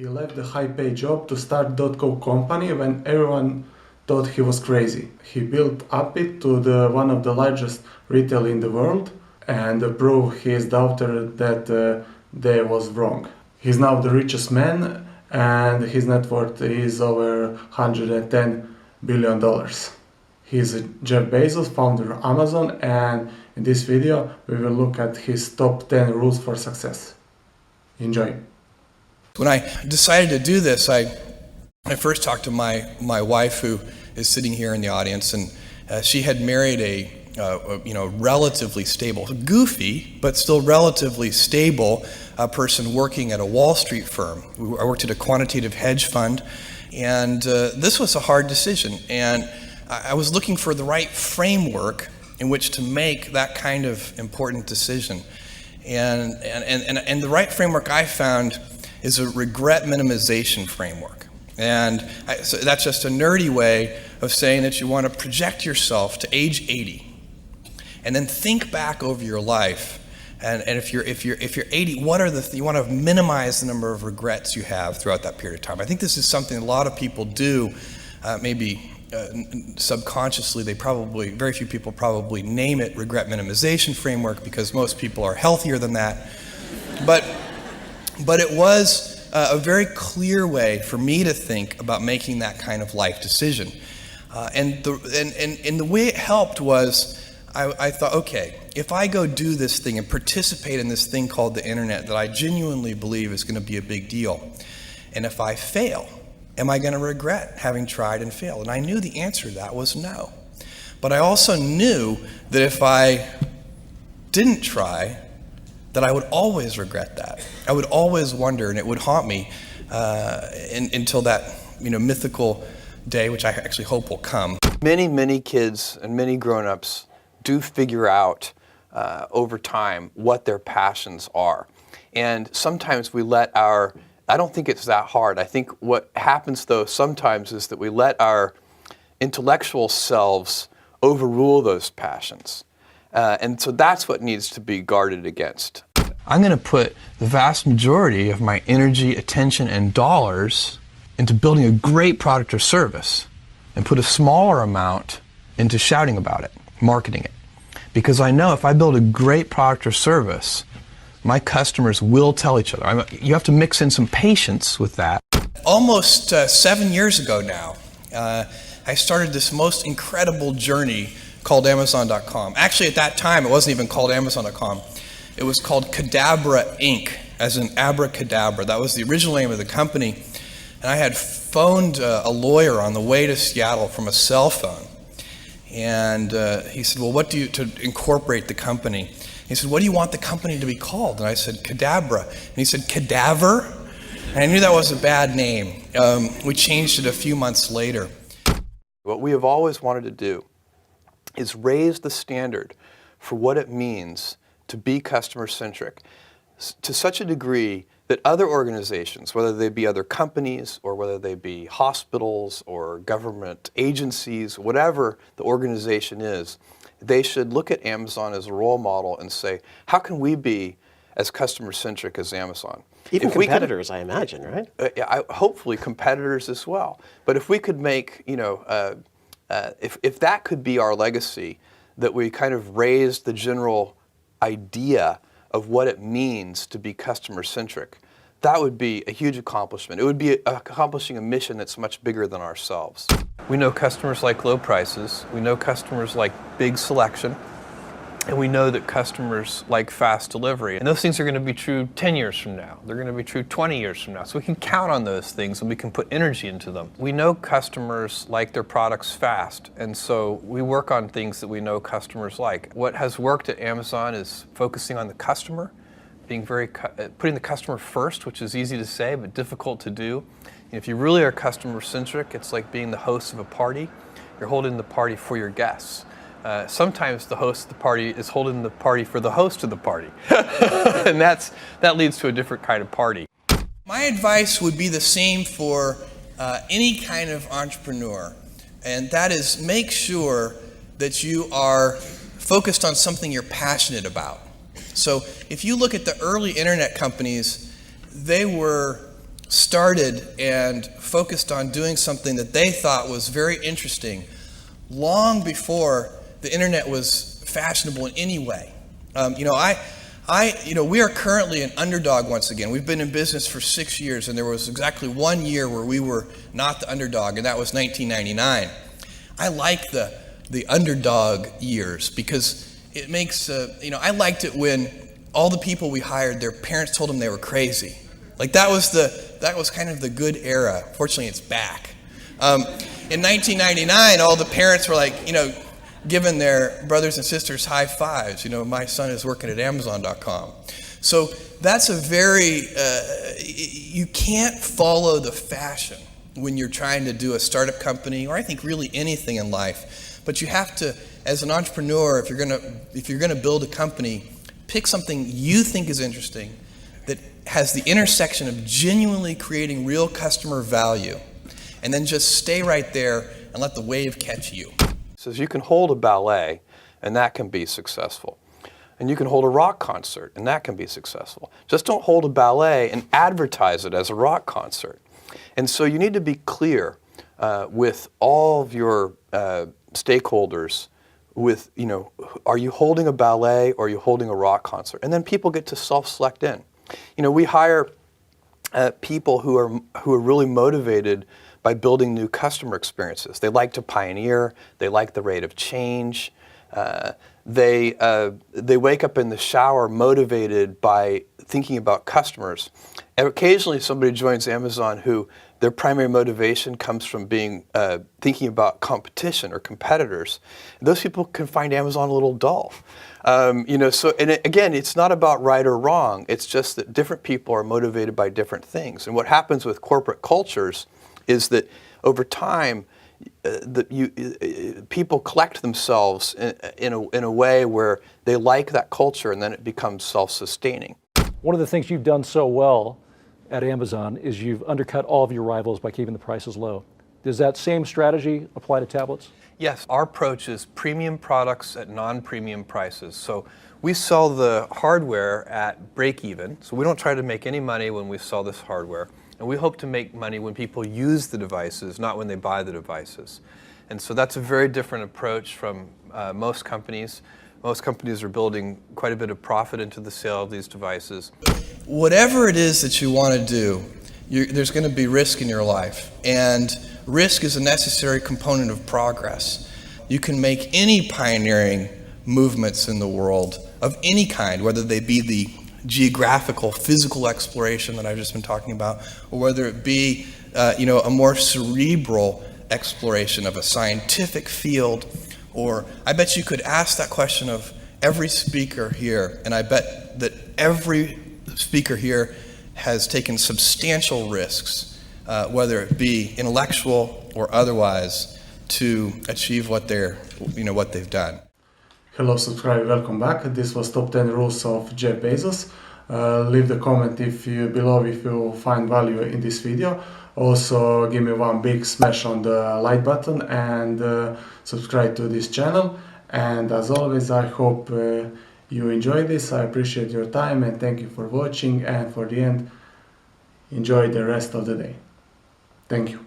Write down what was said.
He left the high-paid job to start .co company when everyone thought he was crazy. He built up it to one of the largest retail in the world and proved his daughter that they was wrong. He's now the richest man and his net worth is over $110 billion. He's Jeff Bezos, founder of Amazon, and in this video we will look at his top 10 rules for success. Enjoy. When I decided to do this, I first talked to my wife, who is sitting here in the audience, and she had married a relatively stable, goofy, but still relatively stable person working at a Wall Street firm. I worked at a quantitative hedge fund, and this was a hard decision. And I was looking for the right framework in which to make that kind of important decision. And the right framework I found is a regret minimization framework. And so that's just a nerdy way of saying that you want to project yourself to age 80 and then think back over your life. And if you're 80, what are you want to minimize the number of regrets you have throughout that period of time. I think this is something a lot of people do, maybe subconsciously. Very few people probably name it regret minimization framework because most people are healthier than that. But it was a very clear way for me to think about making that kind of life decision. And the way it helped was I thought, okay, if I go do this thing and participate in this thing called the internet that I genuinely believe is going to be a big deal, and if I fail, am I going to regret having tried and failed? And I knew the answer to that was no. But I also knew that if I didn't try, that I would always regret that. I would always wonder, and it would haunt me until that mythical day, which I actually hope will come. Many kids and many grown-ups do figure out over time what their passions are. And sometimes we let I don't think it's that hard. I think what happens though sometimes is that we let our intellectual selves overrule those passions. And so that's what needs to be guarded against. I'm going to put the vast majority of my energy, attention, and dollars into building a great product or service and put a smaller amount into shouting about it, marketing it. Because I know if I build a great product or service, my customers will tell each other. You have to mix in some patience with that. Almost 7 years ago now, I started this most incredible journey called Amazon.com. Actually, at that time, it wasn't even called Amazon.com. It was called Cadabra Inc., as in abracadabra. That was the original name of the company. And I had phoned a lawyer on the way to Seattle from a cell phone. And he said, well, to incorporate the company? He said, what do you want the company to be called? And I said, Cadabra. And he said, Cadaver? And I knew that was a bad name. We changed it a few months later. What we have always wanted to do is raise the standard for what it means to be customer-centric to such a degree that other organizations, whether they be other companies or whether they be hospitals or government agencies, whatever the organization is, they should look at Amazon as a role model and say, how can we be as customer-centric as Amazon? Even competitors, I imagine, right? Hopefully competitors as well. But if we could make, if that could be our legacy, that we kind of raised the general idea of what it means to be customer-centric, that would be a huge accomplishment. It would be accomplishing a mission that's much bigger than ourselves. We know customers like low prices, we know customers like big selection, and we know that customers like fast delivery. And those things are going to be true 10 years from now. They're going to be true 20 years from now. So we can count on those things and we can put energy into them. We know customers like their products fast, and so we work on things that we know customers like. What has worked at Amazon is focusing on the customer, putting the customer first, which is easy to say but difficult to do. If you really are customer-centric, it's like being the host of a party. You're holding the party for your guests. Sometimes the host of the party is holding the party for the host of the party. And that leads to a different kind of party. My advice would be the same for any kind of entrepreneur, and that is make sure that you are focused on something you're passionate about. So if you look at the early internet companies, they were started and focused on doing something that they thought was very interesting long before the internet was fashionable in any way. We are currently an underdog once again. We've been in business for 6 years, and there was exactly 1 year where we were not the underdog, and that was 1999. I like the underdog years because it makes, I liked it when all the people we hired, their parents told them they were crazy. Like that was kind of the good era. Fortunately, it's back. In 1999, all the parents were like, giving their brothers and sisters high fives. My son is working at Amazon.com. So that's a very, you can't follow the fashion when you're trying to do a startup company, or I think really anything in life. But you have to, as an entrepreneur, if you're gonna build a company, pick something you think is interesting that has the intersection of genuinely creating real customer value, and then just stay right there and let the wave catch you. Says you can hold a ballet, and that can be successful. And you can hold a rock concert, and that can be successful. Just don't hold a ballet and advertise it as a rock concert. And so you need to be clear with all of your stakeholders with, are you holding a ballet or are you holding a rock concert? And then people get to self-select in. We hire people who are really motivated by building new customer experiences. They like to pioneer. They like the rate of change. They wake up in the shower motivated by thinking about customers. And occasionally somebody joins Amazon who their primary motivation comes from thinking about competition or competitors. And those people can find Amazon a little dull. Again, it's not about right or wrong. It's just that different people are motivated by different things. And what happens with corporate cultures is that over time, people collect themselves in a way where they like that culture, and then it becomes self-sustaining. One of the things you've done so well at Amazon is you've undercut all of your rivals by keeping the prices low. Does that same strategy apply to tablets? Yes, our approach is premium products at non-premium prices. So we sell the hardware at break even. So we don't try to make any money when we sell this hardware. And we hope to make money when people use the devices, not when they buy the devices. And so that's a very different approach from most companies. Most companies are building quite a bit of profit into the sale of these devices. Whatever it is that you want to do, there's going to be risk in your life. And risk is a necessary component of progress. You can make any pioneering movements in the world of any kind, whether they be the geographical, physical exploration that I've just been talking about, or whether it be a more cerebral exploration of a scientific field. Or I bet you could ask that question of every speaker here, and I bet that every speaker here has taken substantial risks, whether it be intellectual or otherwise, to achieve what they've done. Hello subscriber, welcome back. This was Top 10 Rules of Jeff Bezos. Leave the comment below if you find value in this video. Also give me one big smash on the like button and subscribe to this channel. And as always, I hope you enjoyed this. I appreciate your time and thank you for watching, and for the end, enjoy the rest of the day. Thank you.